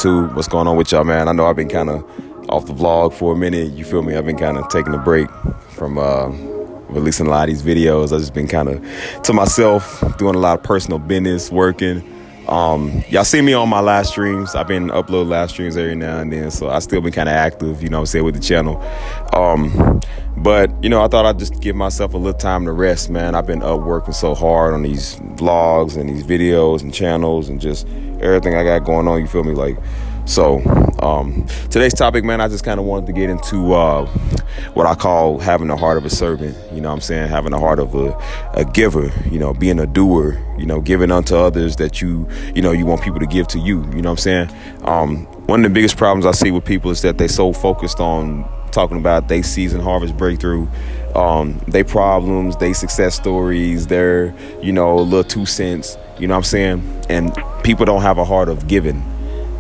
YouTube. What's going on with y'all, man? I know I've been kind of off the vlog for a minute. You feel me? I've been kind of taking a break from releasing a lot of these videos. I've just been kind of to myself, doing a lot of personal business, working. Y'all see me on my live streams. I've been uploading live streams every now and then, so I still been kind of active, you know what I'm saying, with the channel. But, you know, I thought I'd just give myself a little time to rest, man. I've been up working so hard on these vlogs and these videos and channels and just everything I got going on, you feel me? Like, so today's topic, man, I just kind of wanted to get into what I call having the heart of a servant, you know what I'm saying? Having the heart of a giver, you know, being a doer, you know, giving unto others that you want people to give to you, you know what I'm saying? One of the biggest problems I see with people is that they so focused on talking about their season harvest breakthrough, their problems, their success stories, their, you know, little 2 cents, you know what I'm saying? And people don't have a heart of giving.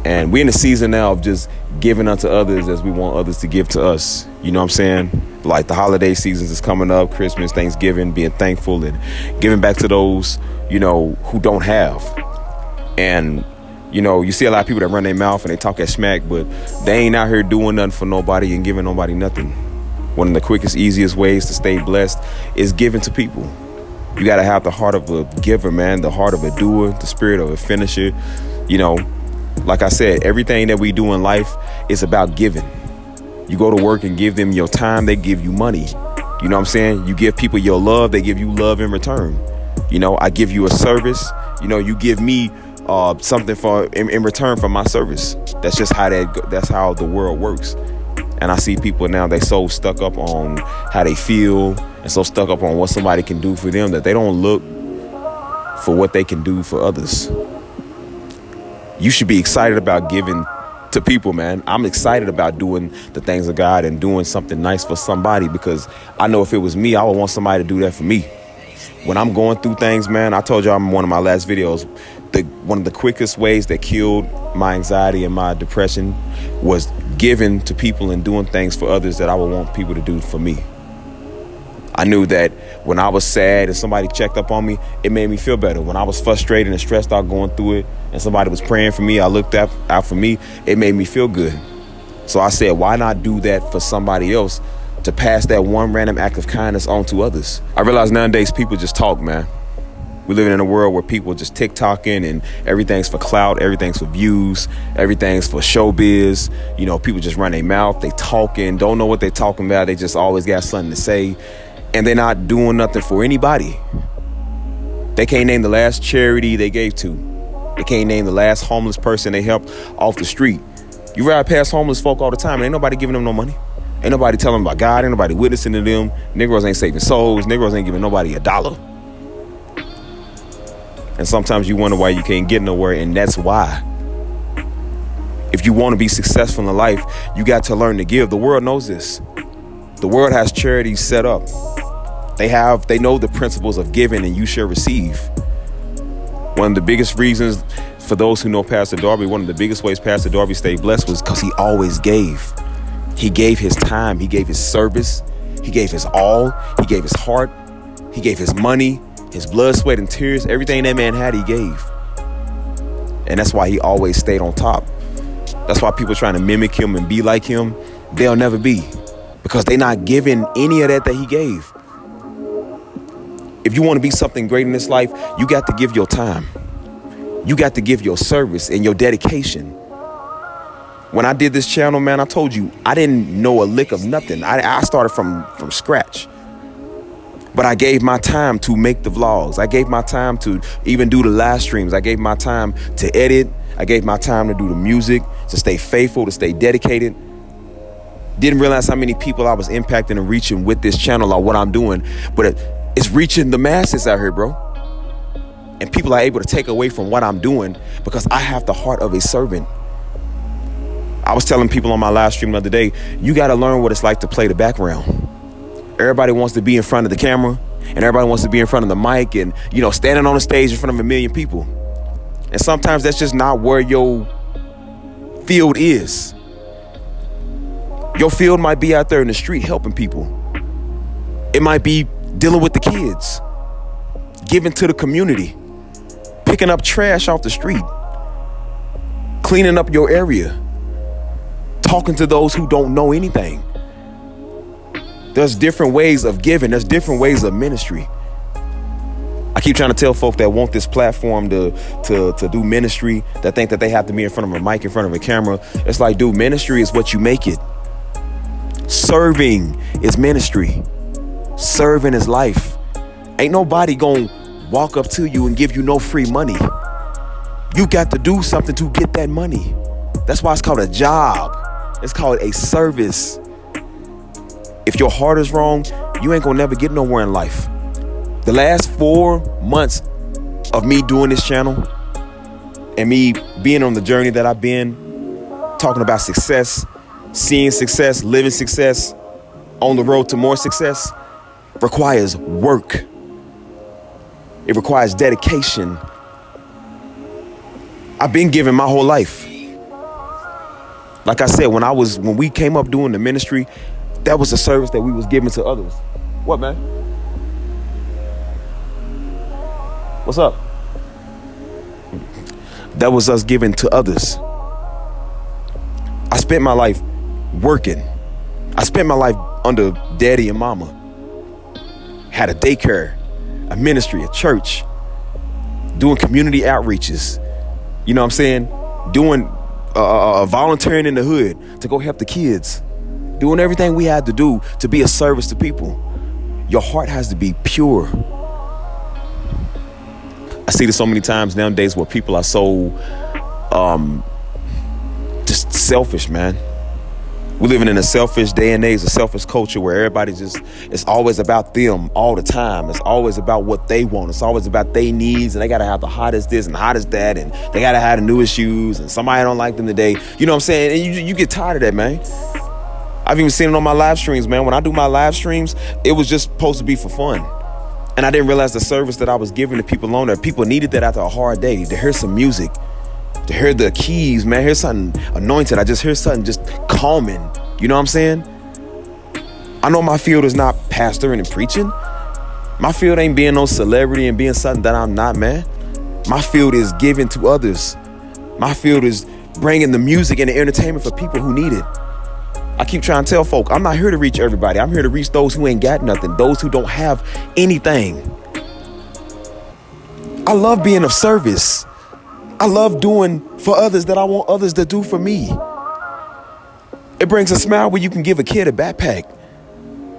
And we're in a season now of just giving unto others as we want others to give to us. You know what I'm saying? Like the holiday seasons is coming up, Christmas, Thanksgiving, being thankful and giving back to those, you know, who don't have. And, you know, you see a lot of people that run their mouth and they talk that smack, but they ain't out here doing nothing for nobody and giving nobody nothing. One of the quickest, easiest ways to stay blessed is giving to people. You got to have the heart of a giver, man, the heart of a doer, the spirit of a finisher, you know. Like I said, everything that we do in life is about giving. You go to work and give them your time, they give you money. You know what I'm saying? You give people your love, they give you love in return. You know, I give you a service, you know, you give me something in return for my service. That's just how that's how the world works. And I see people now, they so stuck up on how they feel and so stuck up on what somebody can do for them that they don't look for what they can do for others. You should be excited about giving to people, man. I'm excited about doing the things of God and doing something nice for somebody, because I know if it was me, I would want somebody to do that for me. When I'm going through things, man, I told y'all in one of my last videos, one of the quickest ways that killed my anxiety and my depression was giving to people and doing things for others that I would want people to do for me. I knew that when I was sad and somebody checked up on me, it made me feel better. When I was frustrated and stressed out going through it and somebody was praying for me, I looked out for me, it made me feel good. So I said, why not do that for somebody else to pass that one random act of kindness on to others? I realize nowadays people just talk, man. We live in a world where people just TikToking and everything's for clout, everything's for views, everything's for showbiz. You know, people just run their mouth, they talking, don't know what they're talking about. They just always got something to say. And they're not doing nothing for anybody. They can't name the last charity they gave to. They can't name the last homeless person they helped off the street. You ride past homeless folk all the time and ain't nobody giving them no money. Ain't nobody telling them about God. Ain't nobody witnessing to them. Negroes ain't saving souls. Negroes ain't giving nobody $1. And sometimes you wonder why you can't get nowhere, and that's why. If you want to be successful in life, you got to learn to give. The world knows this. The world has charities set up. They know the principles of giving, and you shall receive. One of the biggest reasons for those who know Pastor Darby, one of the biggest ways Pastor Darby stayed blessed was because he always gave. He gave his time. He gave his service. He gave his all. He gave his heart. He gave his money, his blood, sweat, and tears. Everything that man had, he gave. And that's why he always stayed on top. That's why people trying to mimic him and be like him, they'll never be. Because they're not giving any of that he gave. If you want to be something great in this life, you got to give your time. You got to give your service and your dedication. When I did this channel, man, I told you, I didn't know a lick of nothing. I started from scratch. But I gave my time to make the vlogs. I gave my time to even do the live streams. I gave my time to edit. I gave my time to do the music, to stay faithful, to stay dedicated. Didn't realize how many people I was impacting and reaching with this channel or what I'm doing. But it's reaching the masses out here, bro. And people are able to take away from what I'm doing because I have the heart of a servant. I was telling people on my live stream the other day, you got to learn what it's like to play the background. Everybody wants to be in front of the camera and everybody wants to be in front of the mic and, you know, standing on the stage in front of 1 million people. And sometimes that's just not where your field is. Your field might be out there in the street helping people. It might be dealing with the kids, giving to the community, picking up trash off the street, cleaning up your area, talking to those who don't know anything. There's different ways of giving. There's different ways of ministry. I keep trying to tell folk that want this platform to do ministry, that think that they have to be in front of a mic, in front of a camera. It's like, dude, ministry is what you make it. Serving is ministry. Serving is life. Ain't nobody gonna walk up to you and give you no free money. You got to do something to get that money. That's why it's called a job. It's called a service. If your heart is wrong, you ain't gonna never get nowhere in life. The last 4 months of me doing this channel and me being on the journey that I've been, talking about success, seeing success, living success, on the road to more success, requires work. It requires dedication. I've been giving my whole life. Like I said, when we came up doing the ministry, that was a service that we was giving to others. What, man? What's up? That was us giving to others. I spent my life working. I spent my life under daddy and mama. Had a daycare, a ministry, a church, doing community outreaches. You know what I'm saying? Doing volunteering in the hood to go help the kids. Doing everything we had to do to be a service to people. Your heart has to be pure. I see this so many times nowadays where people are so just selfish, man. We're living in a selfish day and age, a selfish culture where everybody it's always about them all the time. It's always about what they want. It's always about their needs, and they got to have the hottest this and hottest that, and they got to have the newest shoes, and somebody don't like them today. You know what I'm saying? And you get tired of that, man. I've even seen it on my live streams, man. When I do my live streams, it was just supposed to be for fun. And I didn't realize the service that I was giving to people on there. People needed that after a hard day, to hear some music, to hear the keys, man. Hear something anointed. I just hear something just calming. You know what I'm saying? I know my field is not pastoring and preaching. My field ain't being no celebrity and being something that I'm not, man. My field is giving to others. My field is bringing the music and the entertainment for people who need it. I keep trying to tell folk, I'm not here to reach everybody. I'm here to reach those who ain't got nothing, those who don't have anything. I love being of service. I love doing for others that I want others to do for me. It brings a smile when you can give a kid a backpack.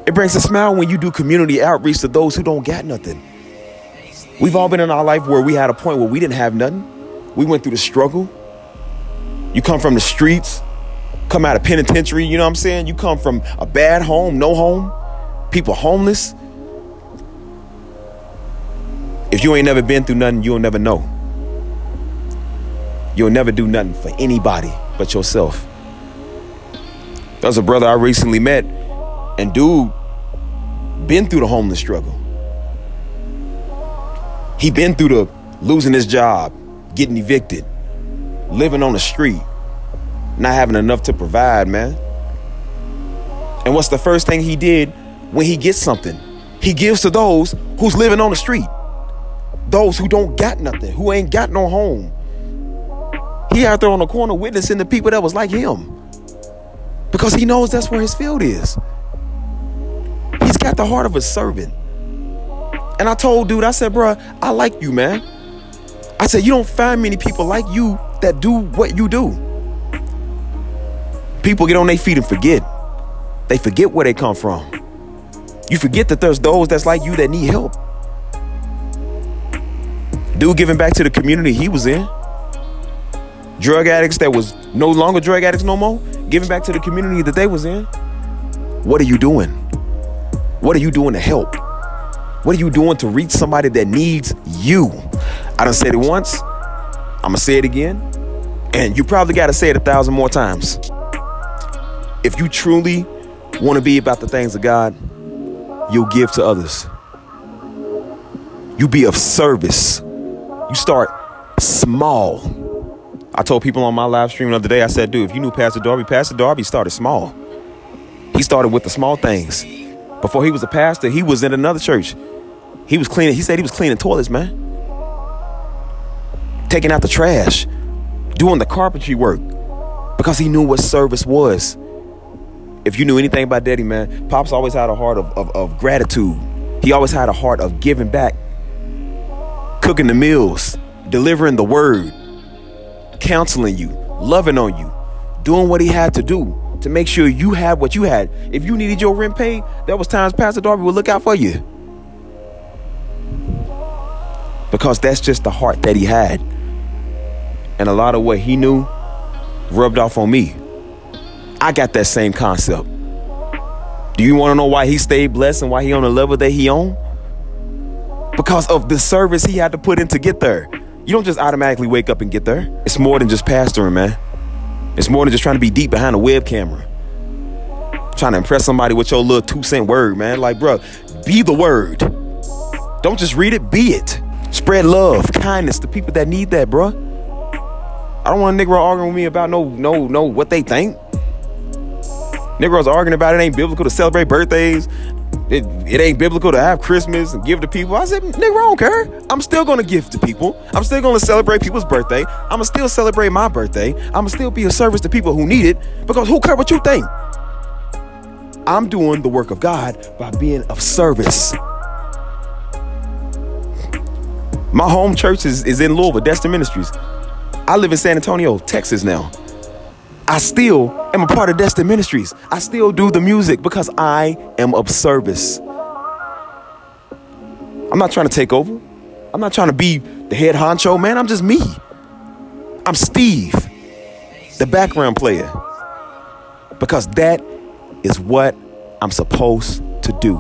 It brings a smile when you do community outreach to those who don't got nothing. We've all been in our life where we had a point where we didn't have nothing. We went through the struggle. You come from the streets, come out of penitentiary, you know what I'm saying? You come from a bad home, no home, people homeless. If you ain't never been through nothing, you'll never know. You'll never do nothing for anybody but yourself. There was a brother I recently met, and dude been through the homeless struggle. He been through the losing his job, getting evicted, living on the street, not having enough to provide, man. And what's the first thing he did when he gets something? He gives to those who's living on the street. Those who don't got nothing, who ain't got no home. He out there on the corner witnessing the people that was like him. Because he knows that's where his field is. He's got the heart of a servant. And I told dude, I said, bro, I like you, man. I said, you don't find many people like you that do what you do. People get on their feet and forget. They forget where they come from. You forget that there's those that's like you that need help. Dude giving back to the community he was in. Drug addicts that was no longer drug addicts no more, giving back to the community that they was in. What are you doing? What are you doing to help? What are you doing to reach somebody that needs you? I done said it once. I'm going to say it again. And you probably got to say it 1,000 more times. If you truly want to be about the things of God, you'll give to others. You be of service. You start small. I told people on my live stream the other day, I said, dude, if you knew Pastor Darby started small. He started with the small things. Before he was a pastor, he was in another church. He was cleaning. He said he was cleaning toilets, man. Taking out the trash. doing the carpentry work, because he knew what service was. If you knew anything about Daddy, man, Pops always had a heart of gratitude. He always had a heart of giving back, cooking the meals, delivering the word, counseling you, loving on you, doing what he had to do to make sure you had what you had. If you needed your rent paid, there was times Pastor Darby would look out for you, because that's just the heart that he had. And a lot of what he knew rubbed off on me. I got that same concept. Do you want to know why he stayed blessed and why he on the level that he on? Because of the service he had to put in to get there. You don't just automatically wake up and get there. It's more than just pastoring, man. It's more than just trying to be deep behind a web camera, trying to impress somebody with your little 2-cent word, man. Like, bro, be the word. Don't just read it, be it. Spread love, kindness to people that need that, bro. I don't want a Negro arguing with me about no what they think. Negroes arguing about it ain't biblical to celebrate birthdays. It ain't biblical to have Christmas and give to people. I said, nigga, I don't care. I'm still going to give to people. I'm still going to celebrate people's birthday. I'm going to still celebrate my birthday. I'm going to still be a service to people who need it, because who care what you think? I'm doing the work of God by being of service. My home church is in Louisville, Destin Ministries. I live in San Antonio, Texas now. I still am a part of Destin Ministries. I still do the music because I am of service. I'm not trying to take over. I'm not trying to be the head honcho, man. I'm just me. I'm Steve, the background player, because that is what I'm supposed to do.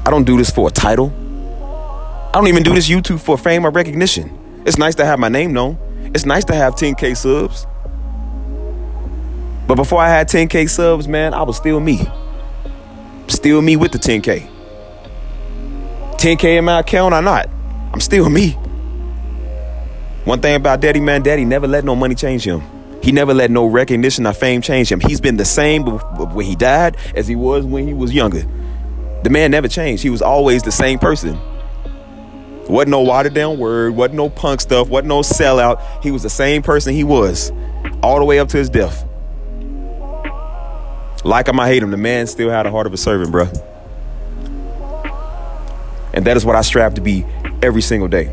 I don't do this for a title. I don't even do this YouTube for fame or recognition. It's nice to have my name known. It's nice to have 10K subs. But before I had 10K subs, man, I was still me. Still me with the 10K. 10K in my account or not, I'm still me. One thing about Daddy, man, Daddy never let no money change him. He never let no recognition or fame change him. He's been the same when he died as he was when he was younger. The man never changed. He was always the same person. Wasn't no watered down word, wasn't no punk stuff, wasn't no sellout. He was the same person he was all the way up to his death. Like him, I hate him, the man still had a heart of a servant, bro. And that is what I strive to be every single day.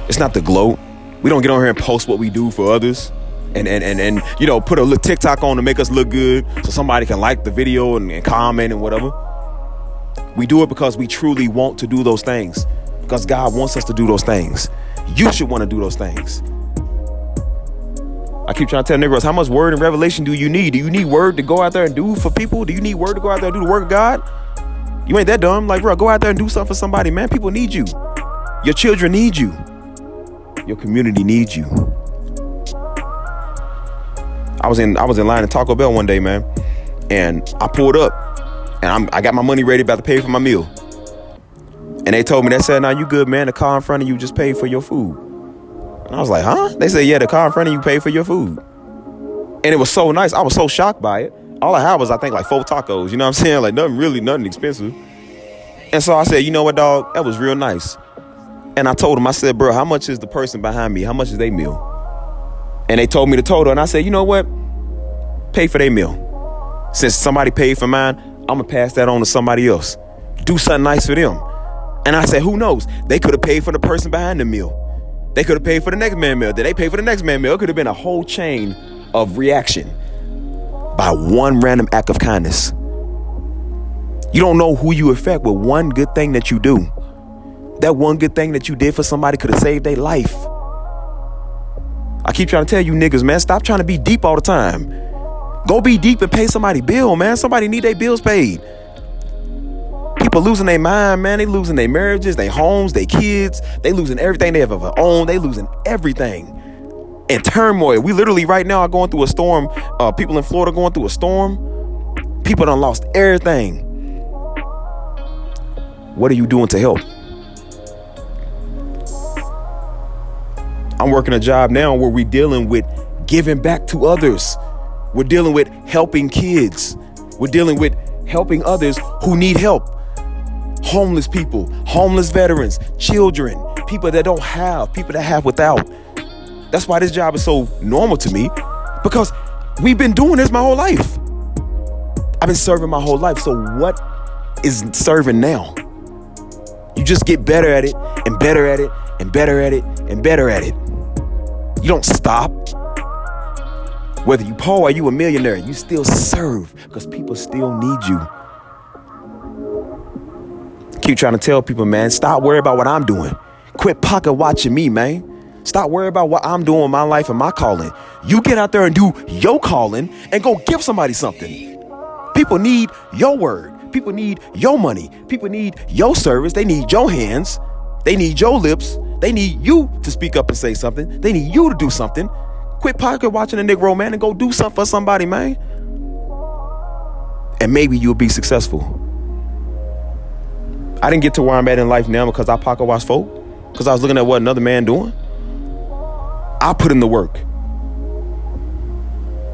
It's not the gloat. We don't get on here and post what we do for others and you know, put a little TikTok on to make us look good so somebody can like the video and comment and whatever. We do it because we truly want to do those things, because God wants us to do those things. You should want to do those things. I keep trying to tell Negroes, how much word and revelation do you need? Do you need word to go out there and do for people? Do you need word to go out there and do the work of God? You ain't that dumb. Like, bro, go out there and do something for somebody, man. People need you. Your children need you. Your community needs you. I was in line at Taco Bell one day, man, and I pulled up. And I got my money ready, about to pay for my meal. And they told me, they said, "Nah, you good, man. The car in front of you just paid for your food." And I was like, huh? They said, yeah, the car in front of you paid for your food. And it was so nice. I was so shocked by it. All I had was, I think, like 4 tacos. You know what I'm saying? Like nothing expensive. And so I said, you know what, dog? That was real nice. And I told him, I said, bro, how much is the person behind me? How much is their meal? And they told me the total. And I said, you know what? Pay for their meal. Since somebody paid for mine, I'm going to pass that on to somebody else. Do something nice for them. And I said, who knows? They could have paid for the person behind the meal. They could have paid for the next man meal. Did they pay for the next man meal? It could have been a whole chain of reaction by one random act of kindness. You don't know who you affect with one good thing that you do. That one good thing that you did for somebody could have saved their life. I keep trying to tell you niggas, man, stop trying to be deep all the time. Go be deep and pay somebody bill, man. Somebody need their bills paid. People losing their mind, man. They losing their marriages, their homes, their kids. They losing everything they have ever owned. They losing everything. In turmoil. We literally right now are going through a storm. People in Florida going through a storm. People done lost everything. What are you doing to help? I'm working a job now where we're dealing with giving back to others. We're dealing with helping kids. We're dealing with helping others who need help. Homeless people, homeless veterans, children, people that don't have, people that have without. That's why this job is so normal to me, because we've been doing this my whole life. I've been serving my whole life. So what is serving now? You just get better at it and better at it and better at it and better at it. You don't stop. Whether you poor or you a millionaire, you still serve because people still need you. Keep trying to tell people, man, stop worrying about what I'm doing. Quit pocket watching me, man. Stop worrying about what I'm doing in my life and my calling. You get out there and do your calling and go give somebody something. People need your word. People need your money. People need your service. They need your hands. They need your lips. They need you to speak up and say something. They need you to do something. Quit pocket watching a Negro, man, and go do something for somebody, man. And maybe you'll be successful. I didn't get to where I'm at in life now because I pocket watch folk, because I was looking at what another man doing. I put in the work.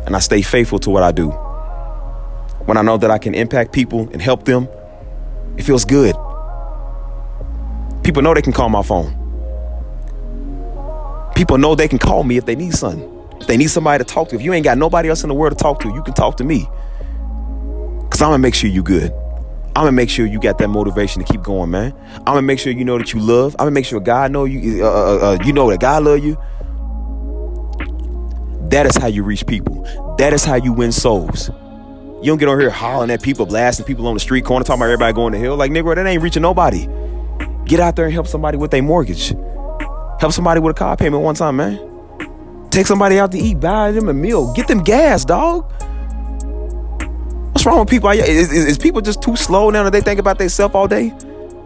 And I stay faithful to what I do. When I know that I can impact people and help them, it feels good. People know they can call my phone. People know they can call me if they need something. If they need somebody to talk to. If you ain't got nobody else in the world to talk to, you can talk to me. Because I'm going to make sure you good. I'm going to make sure you got that motivation to keep going, man. I'm going to make sure you know that you love. I'm going to make sure God know you. You know that God love you. That is how you reach people. That is how you win souls. You don't get on here hollering at people, blasting people on the street corner, talking about everybody going to hell. Like, nigga, that ain't reaching nobody. Get out there and help somebody with their mortgage. Help somebody with a car payment one time, man. Take somebody out to eat, buy them a meal. Get them gas, dog. What's wrong with people? Is people just too slow now that they think about themselves all day?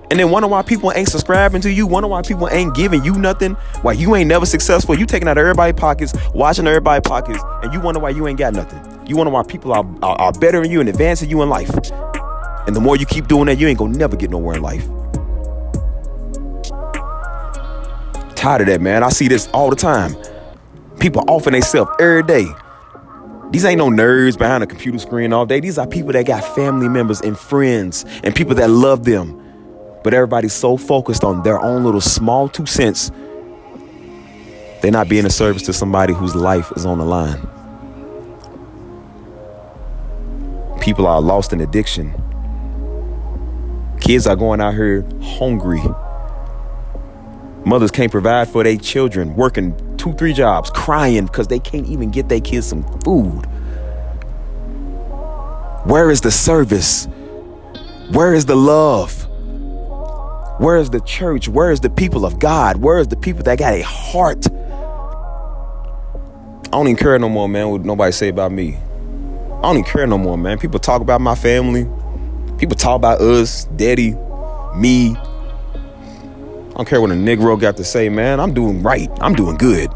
And then wonder why people ain't subscribing to you, wonder why people ain't giving you nothing, why you ain't never successful. You taking out everybody's pockets, watching everybody's pockets, and you wonder why you ain't got nothing. You wonder why people are better than you and advancing you in life. And the more you keep doing that, you ain't gonna never get nowhere in life. Tired of that, man. I see this all the time. People offing themselves every day. These ain't no nerds behind a computer screen all day. These are people that got family members and friends and people that love them. But everybody's so focused on their own little small 2 cents, they're not being a service to somebody whose life is on the line. People are lost in addiction. Kids are going out here hungry. Mothers can't provide for their children, working 2-3 jobs, crying because they can't even get their kids some food. Where is the service? Where is the love? Where is the church? Where is the people of God? Where is the people that got a heart? I don't even care no more, man, what nobody say about me. I don't even care no more, man. People talk about my family. People talk about us, daddy, me. I don't care what a Negro got to say, man. I'm doing right. I'm doing good.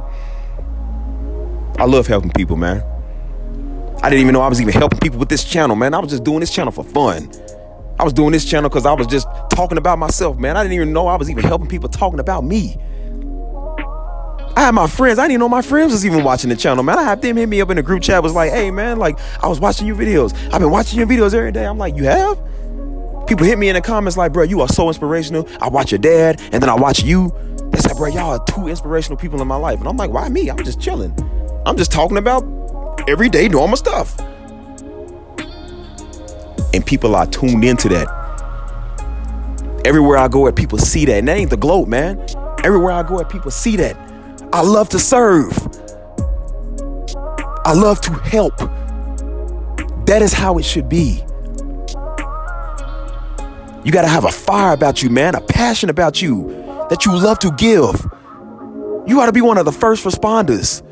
I love helping people, man. I didn't even know I was even helping people with this channel, man. I was just doing this channel for fun. I was doing this channel because I was just talking about myself, man. I didn't even know I was even helping people talking about me. I had my friends. I didn't even know my friends was even watching the channel, man. I had them hit me up in the group chat. Was like, hey, man, like, I was watching your videos. I've been watching your videos every day. I'm like, you have? People hit me in the comments like, bro, you are so inspirational. I watch your dad, and then I watch you. They said, bro, y'all are 2 inspirational people in my life. And I'm like, why me? I'm just chilling. I'm just talking about everyday normal stuff. And people are tuned into that. Everywhere I go, people see that. And that ain't the gloat, man. Everywhere I go, people see that. I love to serve. I love to help. That is how it should be. You got to have a fire about you, man. A passion about you that you love to give. You ought to be one of the first responders.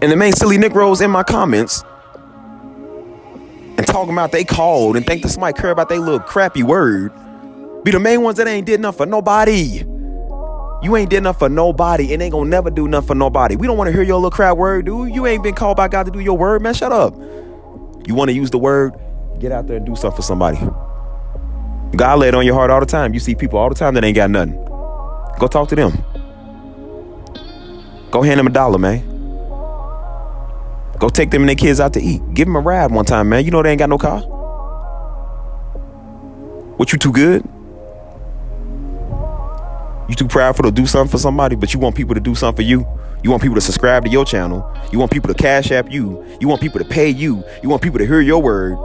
And the main silly Negroes in my comments and talking about they called and think that somebody care about their little crappy word be the main ones that ain't did nothing for nobody. You ain't did nothing for nobody and ain't gonna never do nothing for nobody. We don't want to hear your little crap word, dude. You ain't been called by God to do your word, man. Shut up. You want to use the word? Get out there and do something for somebody. God lay it on your heart all the time. You see people all the time that ain't got nothing. Go talk to them. Go hand them $1, man. Go take them and their kids out to eat. Give them a ride one time, man. You know they ain't got no car. What, you too good? You too prideful to do something for somebody, but you want people to do something for you? You want people to subscribe to your channel. You want people to cash app you. You want people to pay you. You want people to hear your word.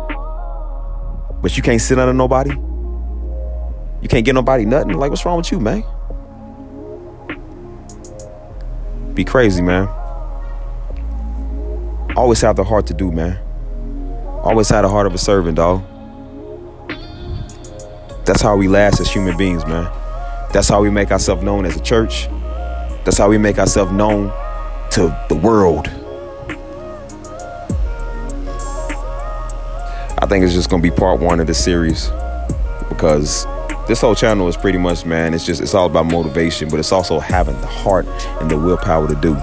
But you can't sit under nobody. You can't get nobody nothing. Like, what's wrong with you, man? Be crazy, man. Always have the heart to do, man. Always have the heart of a servant, dog. That's how we last as human beings, man. That's how we make ourselves known as a church. That's how we make ourselves known to the world. I think it's just gonna be part 1 of this series, because this whole channel is pretty much, man, it's all about motivation, but it's also having the heart and the willpower to do.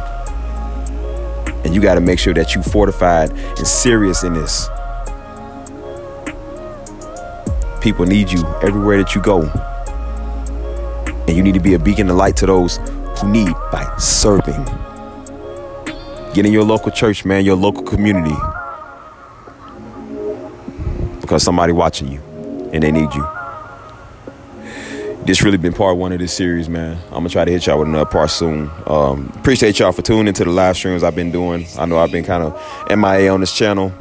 And you got to make sure that you fortified and serious in this. People need you everywhere that you go. And you need to be a beacon of light to those who need by serving. Get in your local church, man, your local community. Because somebody watching you and they need you. This really been part 1 of this series, man. I'm gonna try to hit y'all with another part soon. Appreciate y'all for tuning into the live streams I've been doing. I know I've been kind of MIA on this channel.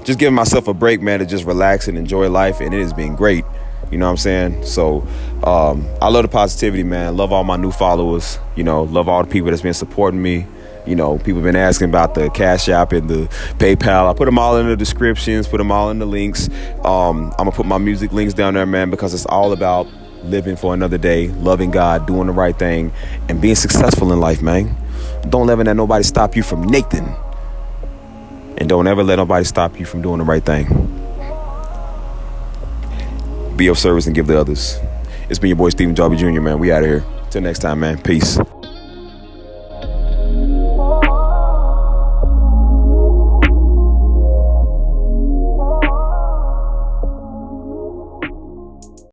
Just giving myself a break, man, to just relax and enjoy life, and it has been great. You know what I'm saying? So I love the positivity, man. Love all my new followers. You know, love all the people that's been supporting me. You know, people been asking about the Cash App and the PayPal. I put them all in the descriptions, put them all in the links. I'm gonna put my music links down there, man, because it's all about living for another day, loving God, doing the right thing, and being successful in life, man. Don't ever let nobody stop you from Nathan. And don't ever let nobody stop you from doing the right thing. Be of service and give to others. It's been your boy, Stephen Jarby Jr., man. We out of here. Till next time, man. Peace.